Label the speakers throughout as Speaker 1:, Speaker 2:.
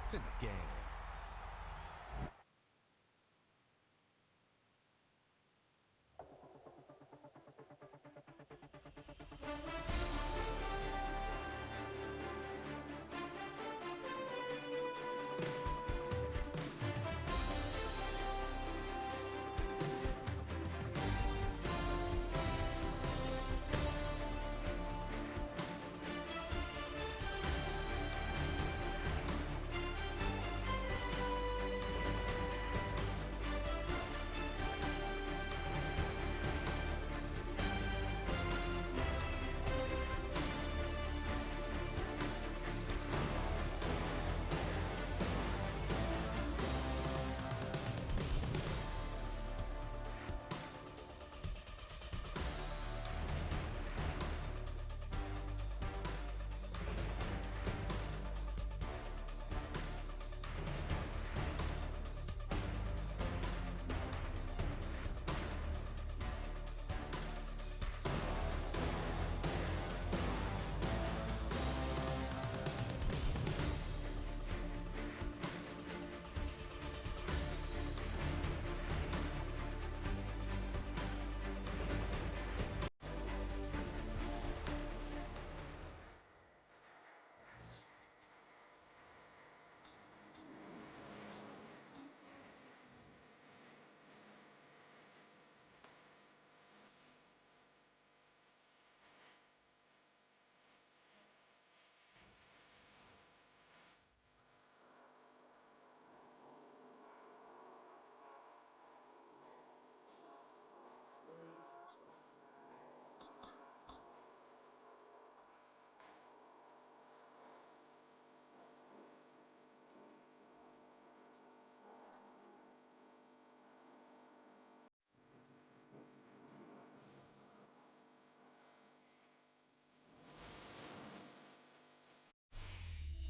Speaker 1: It's in the game.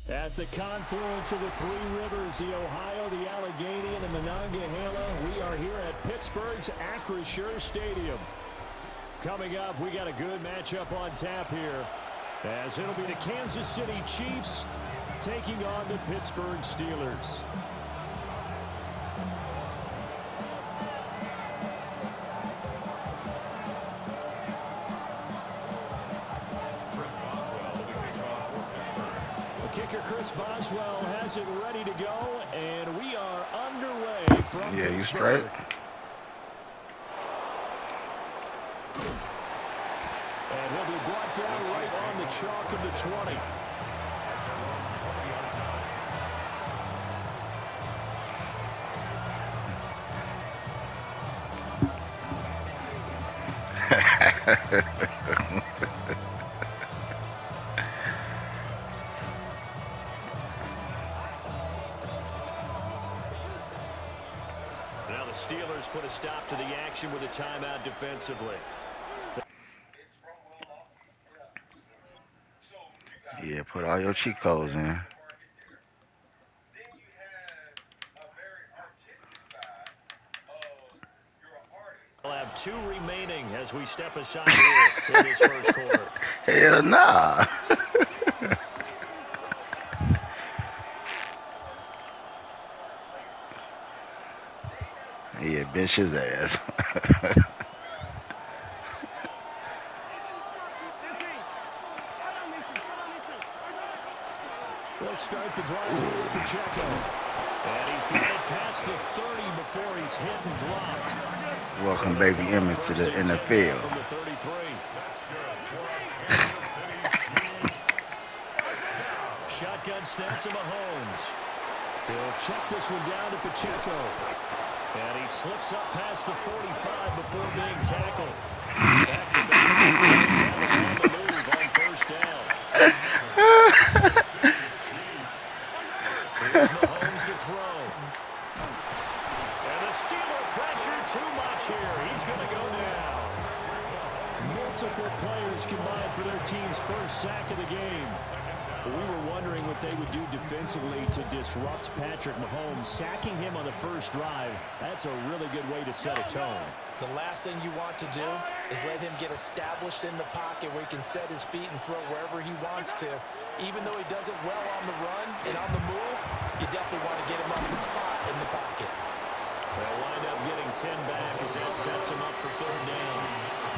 Speaker 2: At the confluence of the three rivers, the Ohio, the Allegheny, and the Monongahela, we are here at Pittsburgh's Acrisure Stadium. Coming up, we got a good matchup on tap here, as it'll be the Kansas City Chiefs taking on the Pittsburgh Steelers. Kicker Chris Boswell has it ready to go, and we are underway from Pittsburgh.
Speaker 3: You straight.
Speaker 2: And he'll be brought down right on the chalk of the 20. Now the Steelers put a stop to the action with a timeout defensively.
Speaker 3: Yeah, put all your cheat codes in.
Speaker 2: We'll have 2 remaining as we step aside here in this first quarter.
Speaker 3: Hell nah. Yeah, bench his ass.
Speaker 2: We'll start the drive here with Pacheco. And he's got it past the 30 before he's hit and dropped.
Speaker 3: Welcome, baby Emmett, to the NFL.
Speaker 2: From the 33. Shotgun snap to Mahomes. He'll check this one down to Pacheco. And he slips up past the 45 before being tackled. Back to back. On the move on first down. Here's Mahomes to throw. And the Steeler pressure too much here. He's going to go down. Multiple players combined for their team's first sack of the game. We were wondering what they would do defensively to disrupt Patrick Mahomes. Sacking him on the first drive, that's a really good way to set a tone.
Speaker 4: The last thing you want to do is let him get established in the pocket where he can set his feet and throw wherever he wants to. Even though he does it well on the run and on the move, you definitely want to get him up the spot in the pocket.
Speaker 2: They'll wind up getting 10 back as that sets them up for third down.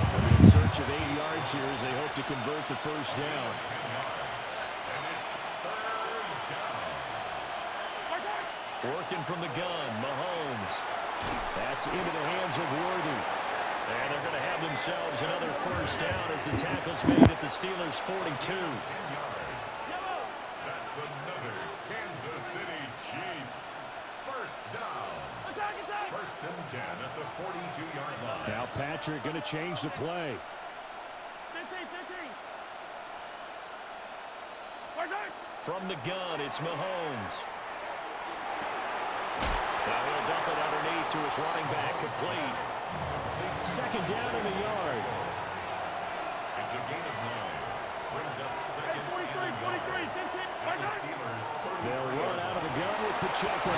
Speaker 2: They're in search of 8 yards here as they hope to convert the first down. Working from the gun, Mahomes. That's into the hands of Worthy. And they're going to have themselves another first down as the tackle's made at the Steelers' 42.
Speaker 1: That's another Kansas City Chiefs. First down. First and 10 at the 42-yard line.
Speaker 2: Now Patrick going to change the play.
Speaker 5: 15.
Speaker 2: From the gun, it's Mahomes. Now he'll dump it underneath to his running back, complete. Second down in the yard.
Speaker 1: It's a gain of 9. Brings up second
Speaker 5: 43, 15.
Speaker 2: They'll run out of the gun with Pacheco.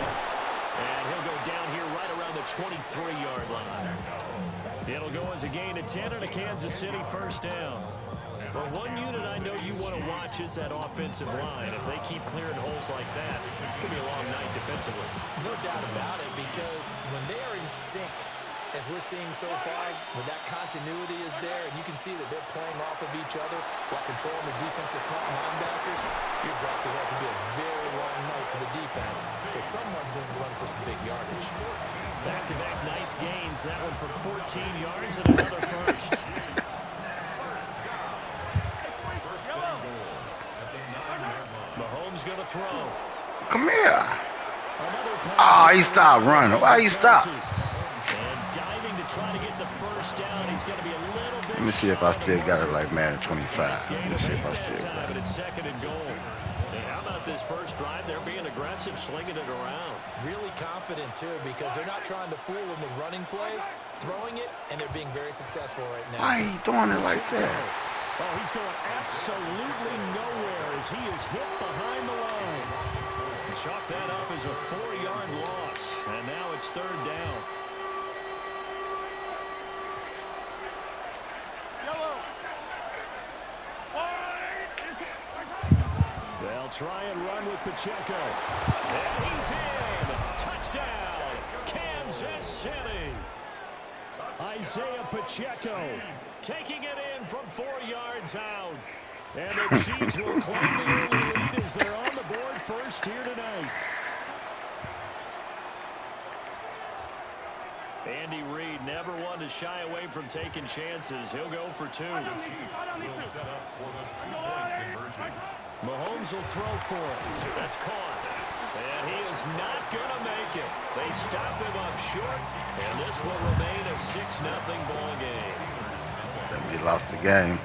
Speaker 2: And he'll go down here right around the 23-yard line. It'll go as a gain of 10 and a Kansas City first down. But one unit I know you want to watch is that offensive line. If they keep clearing holes like that, it could be a long night defensively.
Speaker 4: No doubt about it, because when they are in sync, as we're seeing so far, when that continuity is there, and you can see that they're playing off of each other while controlling the defensive front linebackers, you're exactly right. It could be a very long night for the defense because someone's going to run for some big yardage.
Speaker 2: Back-to-back nice gains. That one for 14 yards and another first. Mahomes going to throw.
Speaker 3: Come here. Oh, he stopped running. Why he stopped?
Speaker 2: And diving to try to get the first down. He's going to be a little bit.
Speaker 3: Let me see if I still got it like Madden 25. Let me see if I still got
Speaker 2: But
Speaker 3: it.
Speaker 2: it's second and goal. And how about this first drive? They're being aggressive, slinging it around.
Speaker 4: Really confident, too, because they're not trying to fool them with running plays, throwing it, and they're being very successful right now.
Speaker 3: Why he doing it like that?
Speaker 2: Oh, he's going absolutely nowhere as he is hit behind the line. Chalk that up as a 4-yard loss, and now it's third down. They'll try and run with Pacheco. And he's in. Touchdown, Kansas City. Isaiah Pacheco taking it in from 4 yards out. And the Chiefs will claim the early lead as they're on the board first here tonight. Andy Reid never one to shy away from taking chances. He'll go for 2.
Speaker 1: Will set up for the 2-point conversion.
Speaker 2: Mahomes will throw for it. That's caught. And he is not going to make it. They stop him up short, and this will remain a 6-0 ball game.
Speaker 3: He lost the game.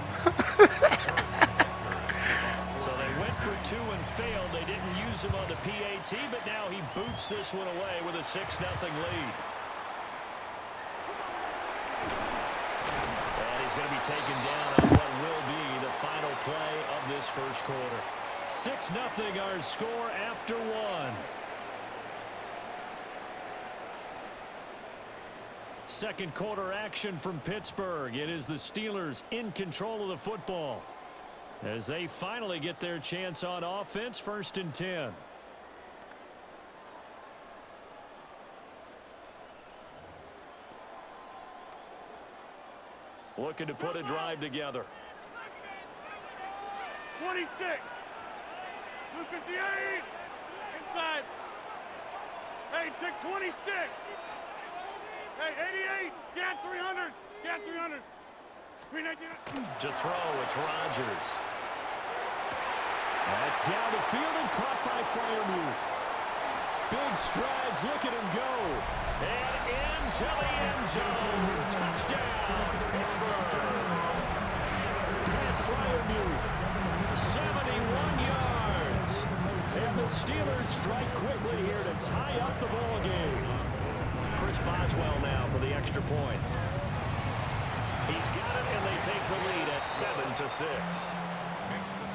Speaker 2: So they went for 2 and failed. They didn't use him on the PAT, but now he boots this one away with a 6-0 lead. And he's going to be taken down on what will be the final play of this first quarter. 6-0 our score after 1. Second quarter action from Pittsburgh. It is the Steelers in control of the football as they finally get their chance on offense, 1st and 10. Looking to put a drive together.
Speaker 5: 26. 258. Inside. Hey, take 26. Hey, 88. Get 300. Get 300.
Speaker 2: To throw, it's Rodgers. That's down the field and caught by Freiermuth. Big strides, look at him go. And into the end zone. Touchdown, Pittsburgh. Pat Freiermuth, 71 yards. And the Steelers strike quickly here to tie up the ball game. Chris Boswell now for the extra point. He's got it, and they take the lead at 7-6.
Speaker 1: Makes the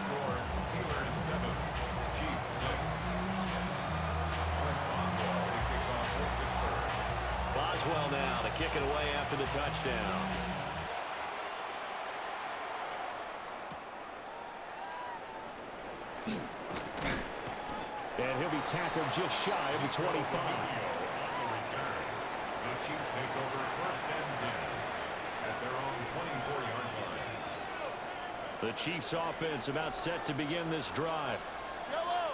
Speaker 1: score Steelers 7, Chiefs 6. Chris Boswell to kick off for Pittsburgh.
Speaker 2: Boswell now to kick it away after the touchdown. And he'll be tackled just shy of the 25.
Speaker 1: The Chiefs take over 1st and 10 at their own 24-yard line.
Speaker 2: The Chiefs offense about set to begin this drive.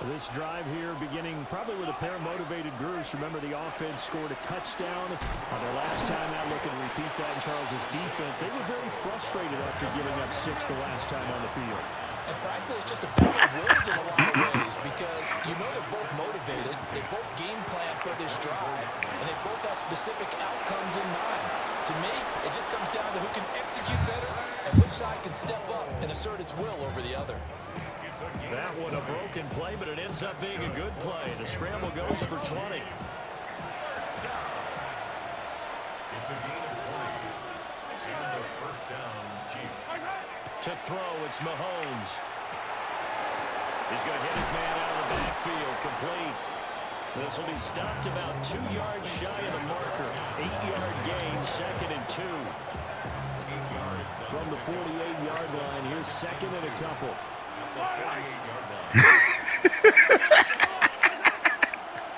Speaker 2: This drive here beginning probably with a pair of motivated groups. Remember, the offense scored a touchdown on their last time out. Looking to repeat that in Charles's defense. They were very frustrated after giving up 6 the last time on the field.
Speaker 4: And frankly, it's just a battle of wills in a lot of ways because you know they're both motivated. They both game plan for this drive, and they both have specific outcomes in mind. To me, it just comes down to who can execute better and which side can step up and assert its will over the other.
Speaker 2: That one a broken play, but it ends up being a good play. The scramble goes for 20.
Speaker 1: It's a gain of 20. And the 1st down, Chiefs.
Speaker 2: To throw, it's Mahomes. He's going to hit his man out of the backfield, complete. This will be stopped about 2 yards shy of the marker. 8-yard gain, 2nd and 2.
Speaker 1: 8 yards
Speaker 2: From the 48-yard line, here's 2nd and a couple.
Speaker 1: the 48-yard line.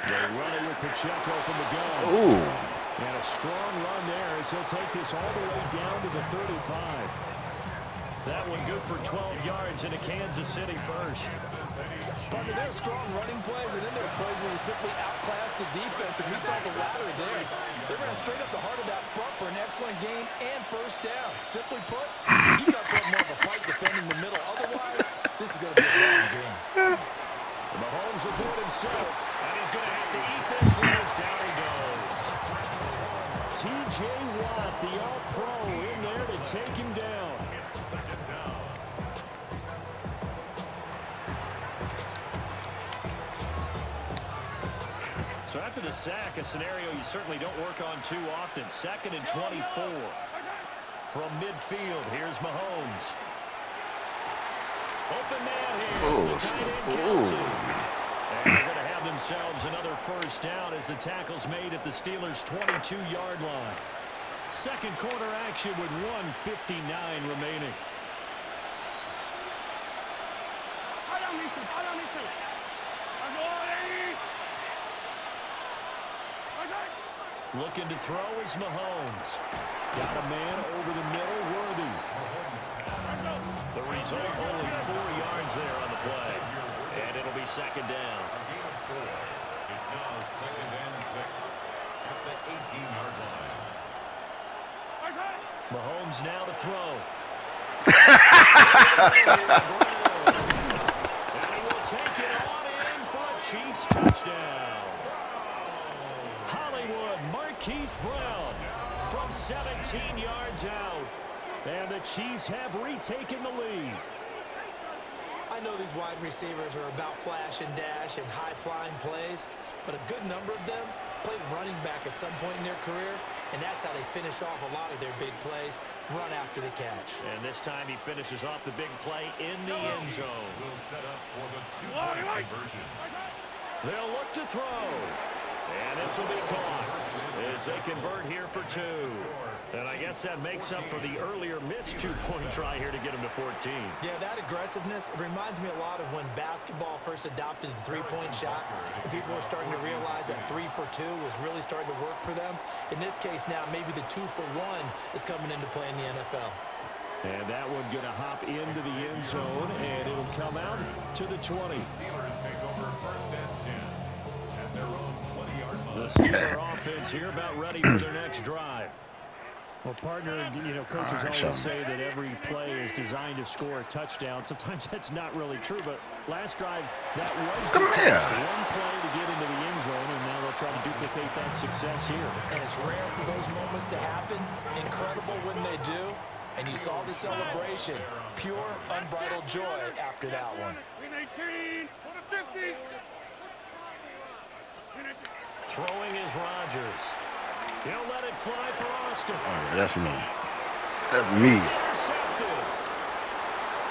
Speaker 2: They run it with Pacheco from the gun.
Speaker 3: Ooh.
Speaker 2: And a strong run there as he'll take this all the way down to the 35. That one good for 12 yards into Kansas City first.
Speaker 4: But there are strong running plays, and then there are plays where you simply outclass the defense, and we saw the latter there. They ran straight up the heart of that front for an excellent gain and 1st down. Simply put, you got to put more of a fight defending the middle. Otherwise, this is going to be a long game.
Speaker 2: Mahomes will do it himself, and he's going to have to eat this one as down he goes. T.J. Watt, the all-pro, in there to take him down.
Speaker 1: It's 2nd down.
Speaker 2: So after the sack, a scenario you certainly don't work on too often. 2nd and 24. From midfield, here's Mahomes. Open man here. It's the tight end, Kelsey. And they're going to have themselves another 1st down as the tackle's made at the Steelers' 22-yard line. Second quarter action with 1:59 remaining. Looking to throw is Mahomes. Got a man over the middle, Worthy. The result, only 4 yards there on the play. And it'll be 2nd down.
Speaker 1: A gain of 4. It's now 2nd and 6 at the 18-yard line.
Speaker 2: Mahomes now to throw. And he will take it on in for a Chiefs touchdown. Hollywood, Marquise Brown from 17 yards out. And the Chiefs have retaken the lead.
Speaker 4: I know these wide receivers are about flash and dash and high-flying plays, but a good number of them played running back at some point in their career, and that's how they finish off a lot of their big plays, run after the catch.
Speaker 2: And this time he finishes off the big play in the end zone.
Speaker 1: Will set up for the 2-point conversion.
Speaker 2: They'll look to throw. And this will be caught as they convert here for 2. And I guess that makes up for the earlier missed 2-point try here to get him to 14.
Speaker 4: Yeah, that aggressiveness, it reminds me a lot of when basketball first adopted the three-point shot. And people were starting to realize that 3 for 2 was really starting to work for them. In this case now, maybe the 2 for 1 is coming into play in the NFL.
Speaker 2: And that one going to hop into the end zone, and it'll come out to the 20.
Speaker 1: Steelers take over 1st and 10 at their own 20-yard line.
Speaker 2: The Steeler offense here about ready for their next drive. Well, partner, you know, coaches always say that every play is designed to score a touchdown. Sometimes that's not really true, but last drive, that was the case. One play to get into the end zone, and now they'll try to duplicate that success here.
Speaker 4: And it's rare for those moments to happen. Incredible when they do. And you saw the celebration. Pure, unbridled joy after that one.
Speaker 5: 18, put a 50.
Speaker 2: Throwing is Rodgers. He'll let it fly for Austin.
Speaker 3: Oh, yeah, that's me. That's me.
Speaker 2: It's intercepted.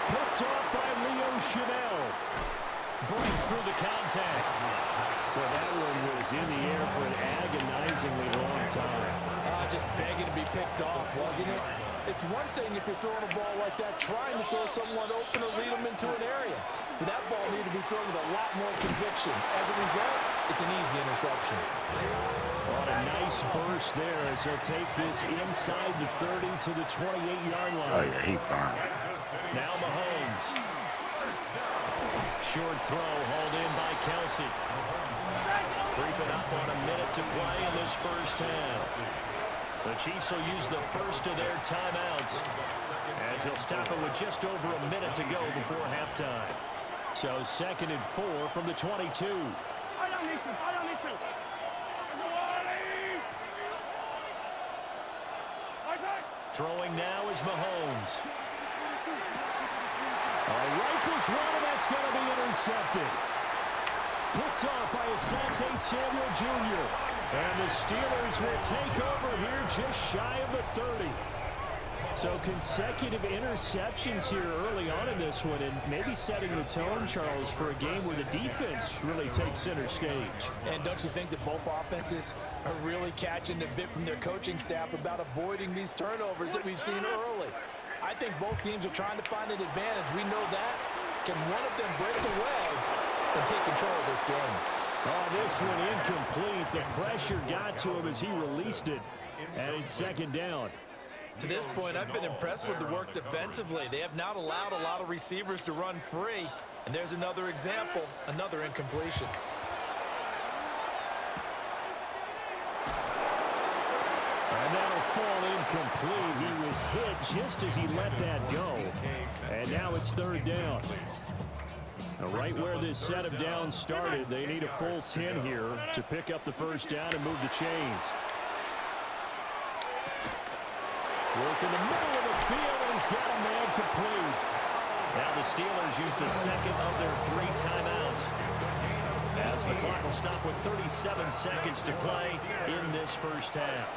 Speaker 2: Picked off by Leo Chanel. Breaks through the contact. Well, that one was in the air for an agonizingly long time.
Speaker 4: Just begging to be picked off, wasn't it? It's one thing if you're throwing a ball like that, trying to throw someone open or lead them into an area. But that ball needed to be thrown with a lot more conviction. As a result, it's an easy interception.
Speaker 2: What a nice burst there as he'll take this inside the 30 to the 28-yard line.
Speaker 3: Oh, yeah, he burned.
Speaker 2: Now Mahomes. Short throw hauled in by Kelsey. Creeping up on a minute to play in this first half. The Chiefs will use the first of their timeouts as they'll stop it with just over a minute to go before halftime. So 2nd and 4 from the 22. Throwing now is Mahomes. Rifles one, and that's going to be intercepted. Picked off by Asante Samuel Jr. And the Steelers will take over here just shy of the 30. So consecutive interceptions here early on in this one, and maybe setting the tone, Charles, for a game where the defense really takes center stage.
Speaker 4: And don't you think that both offenses are really catching the bit from their coaching staff about avoiding these turnovers that we've seen early? I think both teams are trying to find an advantage. We know that. Can one of them break away and take control of this game?
Speaker 2: Oh, this one incomplete. The pressure got to him as he released it. And it's 2nd down.
Speaker 4: To this point, I've been impressed with the work defensively. They have not allowed a lot of receivers to run free. And there's another example, another incompletion.
Speaker 2: And that'll fall incomplete. He was hit just as he let that go. And now it's 3rd down. Right where this set of downs started, they need a full 10 here to pick up the first down and move the chains. Work in the middle of the field, and he's got a man complete. Now the Steelers use the 2nd of their 3 timeouts, as the clock will stop with 37 seconds to play in this first half.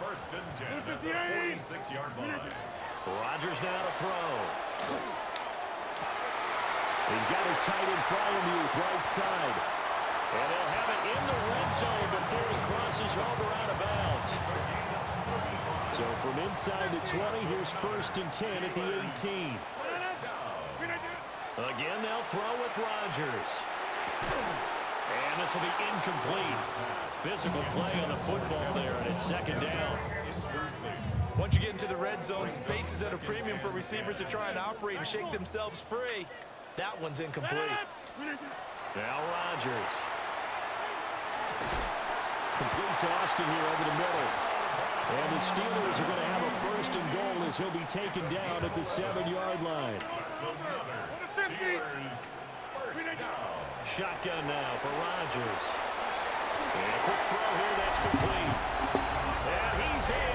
Speaker 1: 1st and 10 at the 46-yard line.
Speaker 2: Rodgers now to throw. He's got his tight end Fryermuth right side. And he'll have it in the red zone before he crosses over out of bounds. So from inside the 20, here's 1st and 10 at the 18. Again, they'll throw with Rodgers. And this will be incomplete. Physical play on the football there, and it's 2nd down.
Speaker 4: Once you get into the red zone, space is at a premium for receivers to try and operate and shake themselves free. That one's incomplete.
Speaker 2: Now Rodgers. Complete to Austin here over the middle. And the Steelers are going to have a 1st and goal as he'll be taken down at the 7-yard line. Shotgun now for Rodgers. And a quick throw here that's complete. And he's in.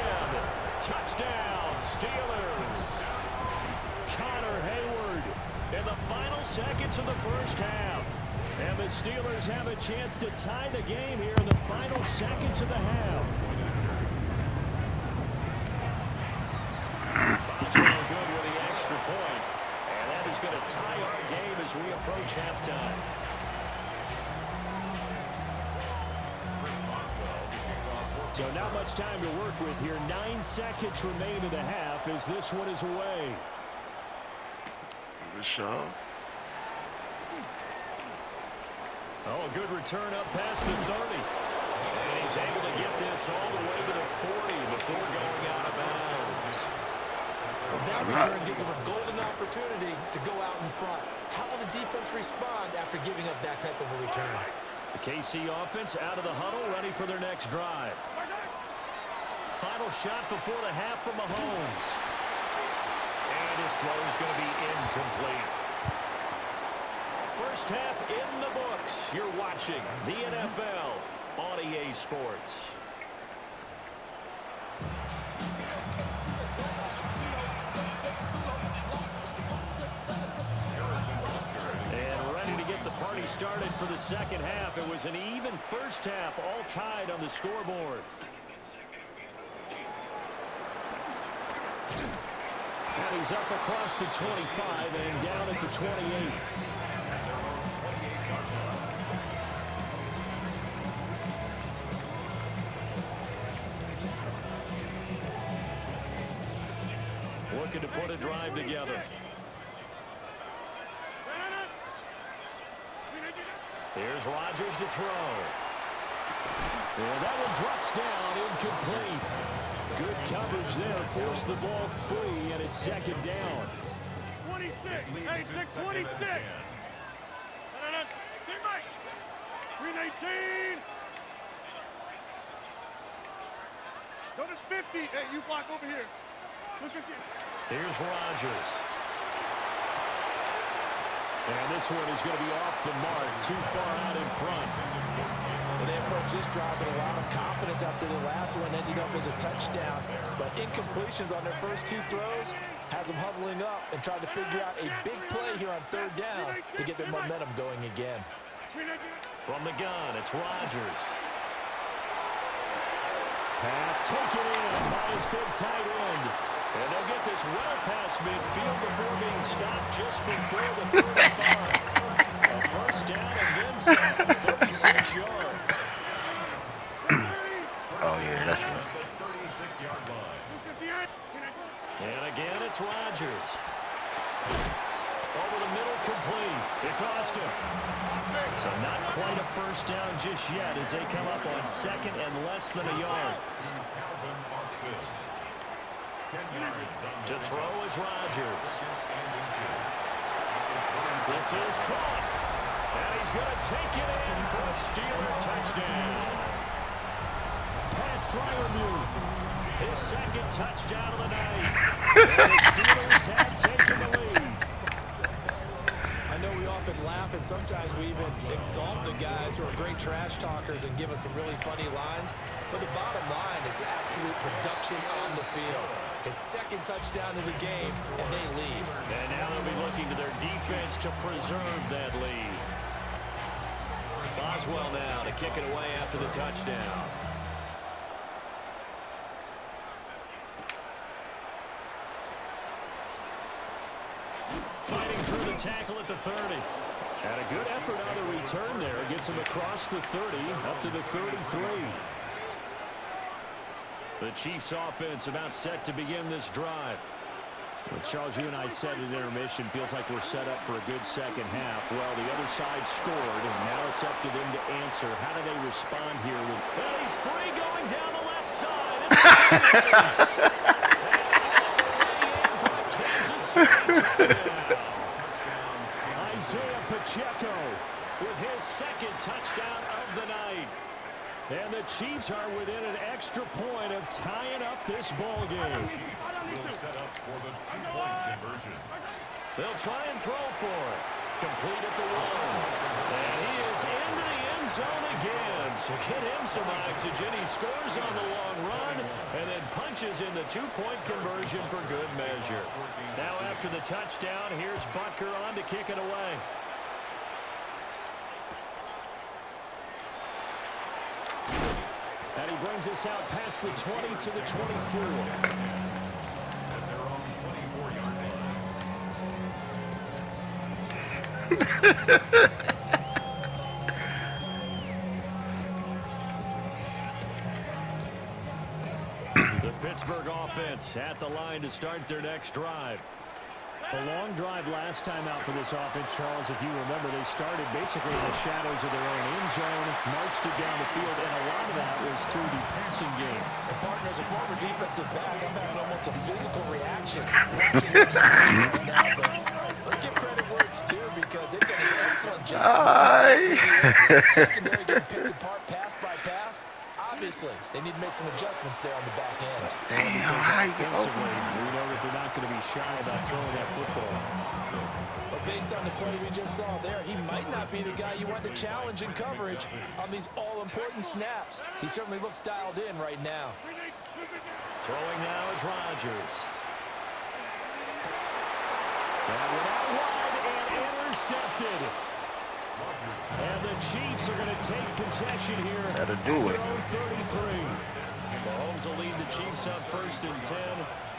Speaker 2: Touchdown, Steelers. Connor Hayward in the final seconds of the first half. And the Steelers have a chance to tie the game here in the final seconds of the half. Boswell good with the extra point. And that is going to tie our game as we approach halftime. So not much time to work with here. 9 seconds remain in the half as this one is away.
Speaker 3: Good shot.
Speaker 2: Oh, a good return up past the 30. And he's able to get this all the way to the 40 before going out of bounds.
Speaker 4: Well, that return gives them a golden opportunity to go out in front. How will the defense respond after giving up that type of a return?
Speaker 2: The KC offense out of the huddle, ready for their next drive. Final shot before the half from Mahomes. And his throw is going to be incomplete. First half in the books. You're watching the NFL on EA Sports. And ready to get the party started for the second half. It was an even first half, all tied on the scoreboard. And he's up across the 25 and down at the 28. Looking to put a drive together. Here's Rodgers to throw. And that one drops down, incomplete. Good coverage there, forced the ball free, and it's second down.
Speaker 5: 26, hey, 626. 319. Go to 50. Hey, you block over here. Look at you.
Speaker 2: Here's Rodgers. And this one is going to be off the mark, too far out in front.
Speaker 4: Well, they approached this drive with a lot of confidence after the last one ended up as a touchdown. But incompletions on their first two throws has them huddling up and trying to figure out a big play here on third down to get their momentum going again.
Speaker 2: From the gun, it's Rodgers. Pass taken in by his big tight end. And they'll get this well past midfield before being stopped just before the 35. A first down and then some, 36 yards.
Speaker 3: Oh, yeah, that's right.
Speaker 1: 36-yard line.
Speaker 2: And again, it's Rodgers. Over the middle, complete. It's Austin. So not quite a first down just yet as they come up on second and less than a yard. To throw is Rodgers. This is caught. And he's going to take it in for a Steeler touchdown. Pat Freiermuth, his second touchdown of the night. And the Steelers have taken the lead.
Speaker 4: I know we often laugh and sometimes we even exalt the guys who are great trash talkers and give us some really funny lines. But the bottom line is absolute production on the field. His second touchdown of the game, and they lead.
Speaker 2: And now they'll be looking to their defense to preserve that lead. Boswell now to kick it away after the touchdown. Fighting through the tackle at the 30. And a good effort on the return there. Gets him across the 30 up to the 33. The Chiefs offense about set to begin this drive. Well, Charles, you and I said at intermission, feels like we're set up for a good second half. Well, the other side scored, and now it's up to them to answer. How do they respond here? Well, he's free going down the left side. It's for a Kansas City touchdown. Isaiah Pacheco with his second touchdown of the night. And the Chiefs are within an extra point of tying up this ball game.
Speaker 1: Will set up for the two-point conversion.
Speaker 2: They'll try and throw for it. Complete at the one. And he is into the end zone again. So get him some oxygen. He scores on the long run and then punches in the two-point conversion for good measure. Now after the touchdown, here's Butker on to kick it away. And he brings us out past the 20 to the 24. The Pittsburgh offense at the line to start their next drive. A long drive last time out for this offense, Charles. If you remember, they started basically in the shadows of their own end zone, marched it down the field, and a lot of that was through the passing game.
Speaker 4: And partner, as a former defensive back, I'm having almost a physical reaction watching the team right now. But let's give credit where it's due because they've done an excellent job. Secondary getting picked apart pass by pass. Obviously, they need to make some adjustments there on the back end.
Speaker 2: Offensively, we know that they're not going to be shy about throwing that football.
Speaker 4: But based on the play we just saw there, he might not be the guy you want to challenge in coverage on these all-important snaps. He certainly looks dialed in right now.
Speaker 2: Throwing now is Rodgers. And without wide and intercepted. And the Chiefs are going to take possession here.
Speaker 3: That'll do it.
Speaker 2: 33. Mahomes will lead the Chiefs up 1st and 10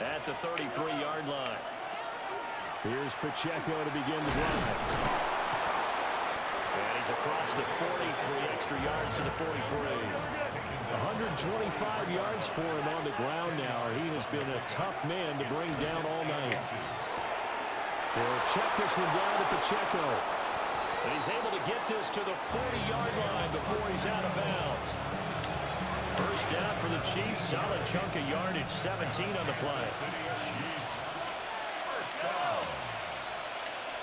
Speaker 2: at the 33-yard line. Here's Pacheco to begin the drive. And he's across the 43 extra yards to the 43. 125 yards for him on the ground now. He has been a tough man to bring down all night. They'll check this one down to Pacheco. And he's able to get this to the 40-yard line before he's out of bounds. First down for the Chiefs. Solid chunk of yardage. 17 on the play.
Speaker 1: First down.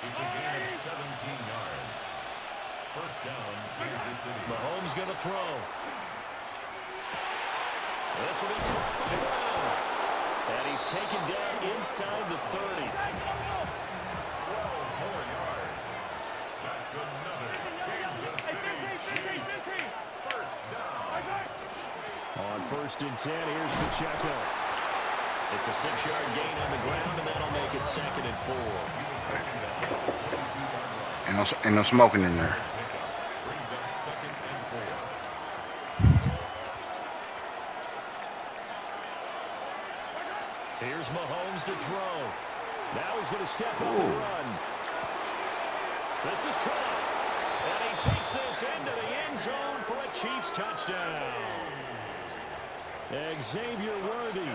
Speaker 1: It's a gain of 17 yards. First down, Kansas City.
Speaker 2: Mahomes going to throw. This will be caught by the ground. And he's taken down inside the 30.
Speaker 1: 12 more yards. That's another Kansas City Chiefs. First down.
Speaker 2: On 1st and 10, here's Pacheco. It's a 6-yard gain on the ground, and that'll make it 2nd and 4.
Speaker 3: Ain't no smoking in there.
Speaker 1: Brings up 2nd and 4.
Speaker 2: Here's Mahomes to throw. Now he's going to step up and run. This is caught. And he takes this into the end zone for a Chiefs touchdown. Xavier Worthy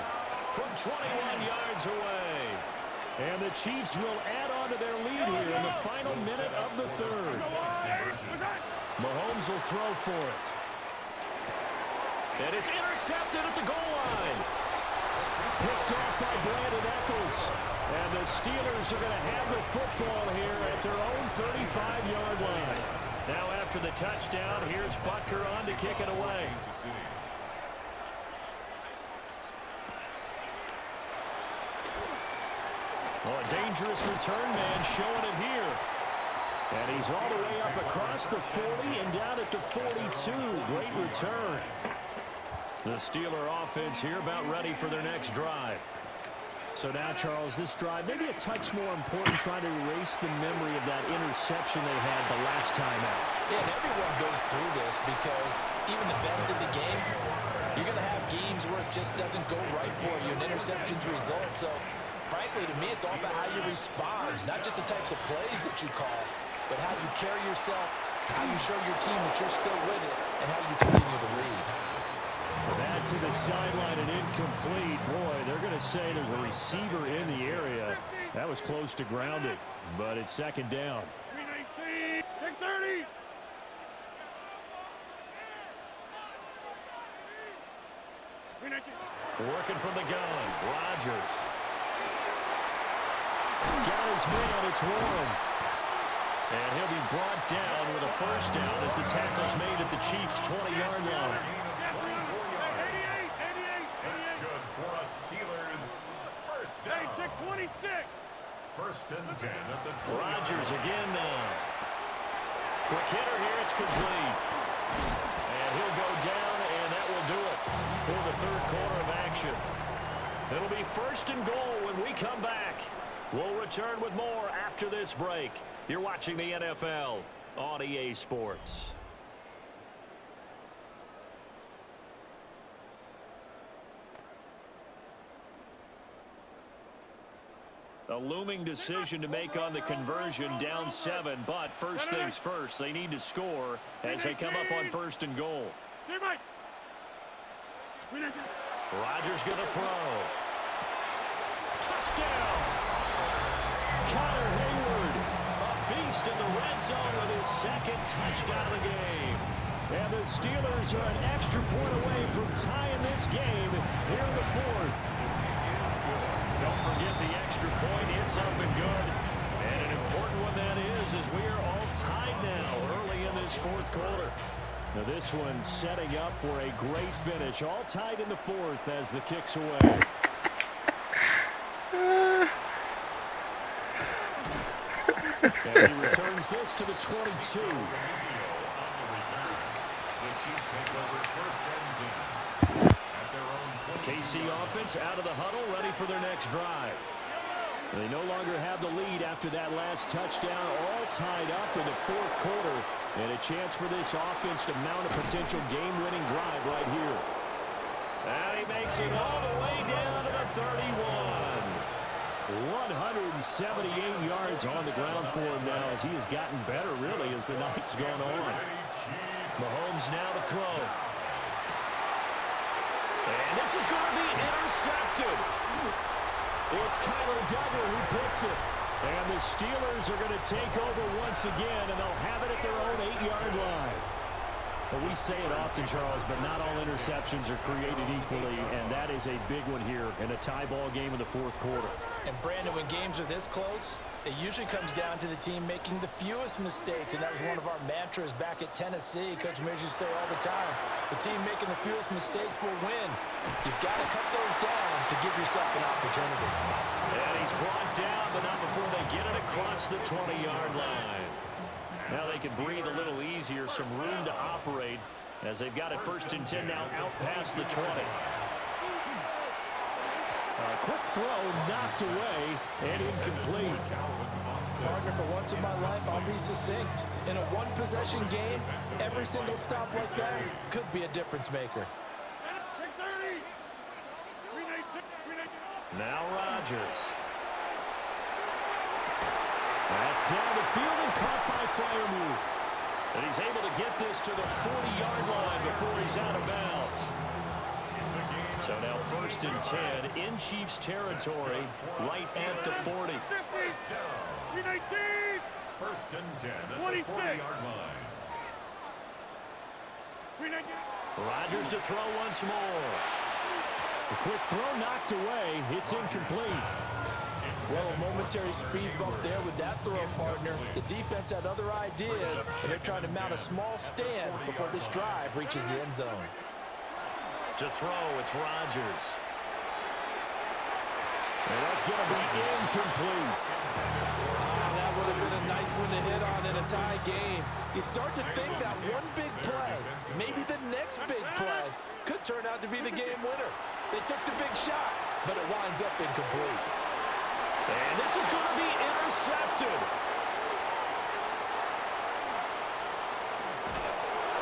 Speaker 2: from 21 yards away. And the Chiefs will add on to their lead here in the final minute of the 3rd. Mahomes will throw for it. And it's intercepted at the goal line. Picked off by Brandon Eccles. And the Steelers are going to have the football here at their own 35-yard line. Now after the touchdown, here's Butker on to kick it away. Oh, a dangerous return man showing it here. And he's all the way up across the 40 and down at the 42. Great return. The Steeler offense here about ready for their next drive. So now, Charles, this drive maybe a touch more important, trying to erase the memory of that interception they had the last time out.
Speaker 4: Yeah, and everyone goes through this because even the best in the game, you're going to have games where it just doesn't go right for you, an interception's result. So, frankly, to me, it's all about how you respond, not just the types of plays that you call, but how you carry yourself, how you show your team that you're still with it, and how you continue to lead.
Speaker 2: That to the sideline and incomplete. Boy, they're going to say there's a receiver in the area. That was close to grounded, but it's 2nd down.
Speaker 5: 319, 630.
Speaker 2: Working from the gun, Rodgers. Got his man, it's Warren. And he'll be brought down with a first down as the tackle's made at the Chiefs' 20-yard line.
Speaker 1: That's good for us Steelers. First down.
Speaker 5: 26.
Speaker 1: First and 10 at the 20.
Speaker 2: Rodgers again now. Quick hitter here, it's complete. And he'll go down, and that will do it for the 3rd quarter of action. It'll be 1st and goal when we come back. We'll return with more after this break. You're watching the NFL on EA Sports. A looming decision to make on the conversion, down 7, but first things first, they need to score as they come up on 1st and goal. Rodgers going to throw. Touchdown! Connor Hayward, a beast in the red zone with his 2nd touchdown of the game. And the Steelers are an extra point away from tying this game here in the 4th. Don't forget the extra point. It's up and good. And an important one that is, as we are all tied now early in this 4th quarter. Now this one setting up for a great finish. All tied in the 4th as the kick's away. And he returns this to the 22. KC offense out of the huddle, ready for their next drive. They no longer have the lead after that last touchdown, all tied up in the 4th quarter. And a chance for this offense to mount a potential game-winning drive right here. And he makes it all the way down to the 31. 178 It's on the ground for him now as he has gotten better, really, as the night's gone on. Mahomes now to throw. And this is going to be intercepted. It's Kyler Duggar who picks it. And the Steelers are going to take over once again, and they'll have it at their own 8-yard line. Well, we say it often, Charles, but not all interceptions are created equally, and that is a big one here in a tie ball game in the fourth quarter.
Speaker 4: And, Brandon, when games are this close, it usually comes down to the team making the fewest mistakes, and that was one of our mantras back at Tennessee. Coach Mears used to say all the time, the team making the fewest mistakes will win. You've got to cut those down to give yourself an opportunity.
Speaker 2: And he's brought down, but not before they get it across the 20-yard line. Now they can breathe a little easier, some room to operate as they've got it 1st and 10 now out past the 20. A quick throw knocked away and incomplete.
Speaker 4: Partner, for once in my life, I'll be succinct. In a one-possession game, every single stop like that could be a difference maker.
Speaker 2: Now Rodgers. That's down the field and caught by Freiermuth. And he's able to get this to the 40-yard line before he's out of bounds. So now 1st and 10 in Chiefs territory, right at the 40.
Speaker 1: 1st and 10 at the 40-yard line.
Speaker 2: Rodgers to throw once more. A quick throw knocked away. It's incomplete.
Speaker 4: Well, a momentary speed bump there with that throw, partner. The defense had other ideas, and they're trying to mount a small stand before this drive reaches the end zone.
Speaker 2: To throw, it's Rodgers. And that's going to be incomplete.
Speaker 4: That would have been a nice one to hit on in a tie game. You start to think that one big play, maybe the next big play, could turn out to be the game winner. They took the big shot, but it winds up incomplete.
Speaker 2: And this is going to be intercepted.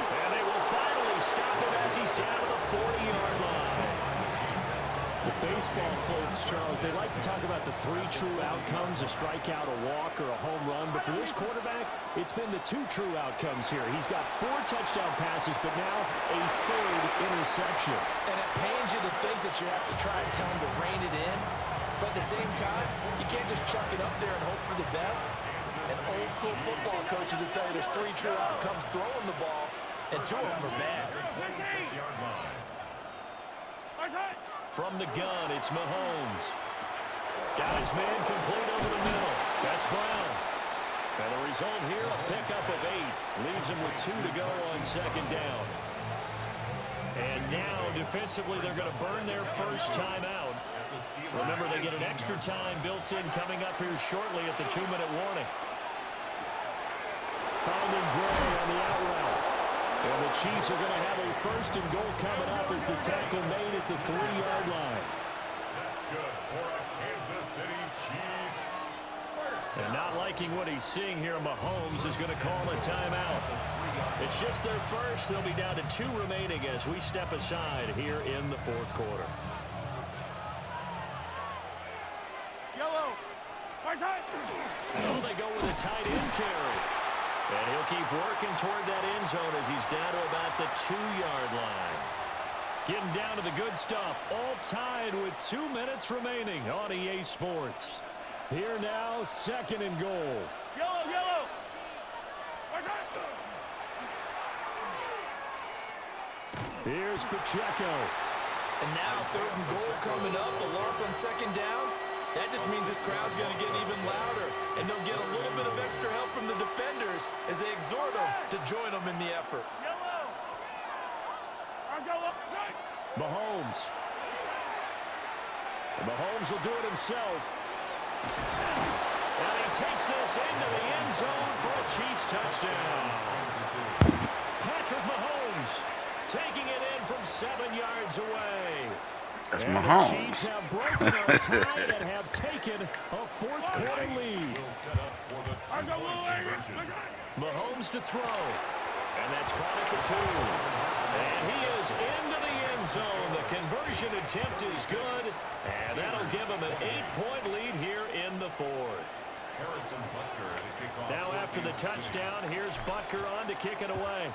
Speaker 2: And they will finally stop him as he's down to the 40-yard line. The baseball folks, Charles, they like to talk about the 3 true outcomes, a strikeout, a walk, or a home run. But for this quarterback, it's been the 2 true outcomes here. He's got 4 touchdown passes, but now a 3rd interception.
Speaker 4: And it pains you to think that you have to try and tell him to rein it in. But at the same time, you can't just chuck it up there and hope for the best. And old school football coaches will tell you there's 3 true outcomes throwing the ball, and 2 of them are bad.
Speaker 2: From the gun, it's Mahomes. Got his man complete over the middle. That's Brown. And the result here, a pickup of 8. Leaves him with 2 to go on 2nd down. And now, defensively, they're going to burn their first timeout. Remember, they get an extra time built in coming up here shortly at the 2-minute warning. Finding Gray on the out route. And the Chiefs are going to have a 1st and goal coming up as the tackle made at the 3-yard line.
Speaker 1: That's good for a Kansas City Chiefs.
Speaker 2: And not liking what he's seeing here, Mahomes is going to call a timeout. It's just their first. They'll be down to 2 remaining as we step aside here in the 4th quarter.
Speaker 5: Yellow.
Speaker 2: Oh, they go with a tight end carry. And he'll keep working toward that end zone as he's down to about the 2-yard line. Getting down to the good stuff. All tied with 2 minutes remaining on EA Sports. Here now, 2nd and goal.
Speaker 5: Yellow.
Speaker 2: Here's Pacheco.
Speaker 4: And now 3rd and goal coming up. The loss on 2nd down. That just means this crowd's going to get even louder. And they'll get a little bit of extra help from the defenders as they exhort them to join them in the effort.
Speaker 2: Mahomes. And Mahomes will do it himself. And he takes this into the end zone for a Chiefs touchdown. Patrick Mahomes taking it in from 7 yards away.
Speaker 3: That's
Speaker 2: and
Speaker 3: Mahomes.
Speaker 2: The Chiefs have broken our tie and have taken a 4th quarter lead. Mahomes to throw. And that's caught at the 2. And he is into the end zone. The conversion attempt is good. And that'll give him an 8-point lead here in the 4th. Now after the touchdown, here's Butker on to kick it away.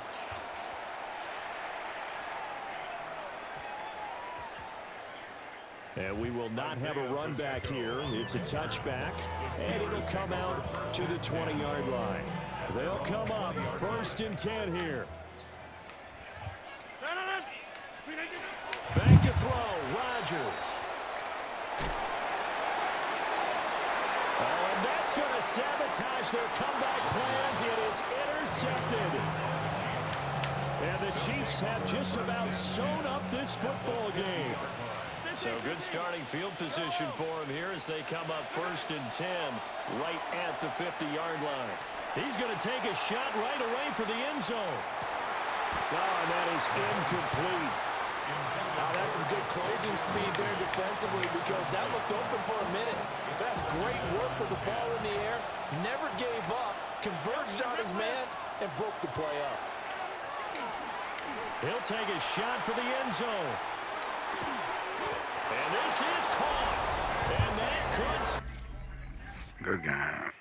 Speaker 2: And we will not have a run back here. It's a touchback, and it'll come out to the 20-yard line. They'll come up 1st and 10 here. Back to throw, Rodgers. Oh, and that's going to sabotage their comeback plans. It is intercepted. And the Chiefs have just about sewn up this football game. So good starting field position for him here as they come up 1st and 10 right at the 50-yard line. He's going to take a shot right away for the end zone. Oh, and that is incomplete.
Speaker 4: That's some good closing speed there defensively because that looked open for a minute. That's great work with the ball in the air. Never gave up, converged on his man, and broke the play up.
Speaker 2: He'll take a shot for the end zone. And this is caught. And that could...
Speaker 3: Good game.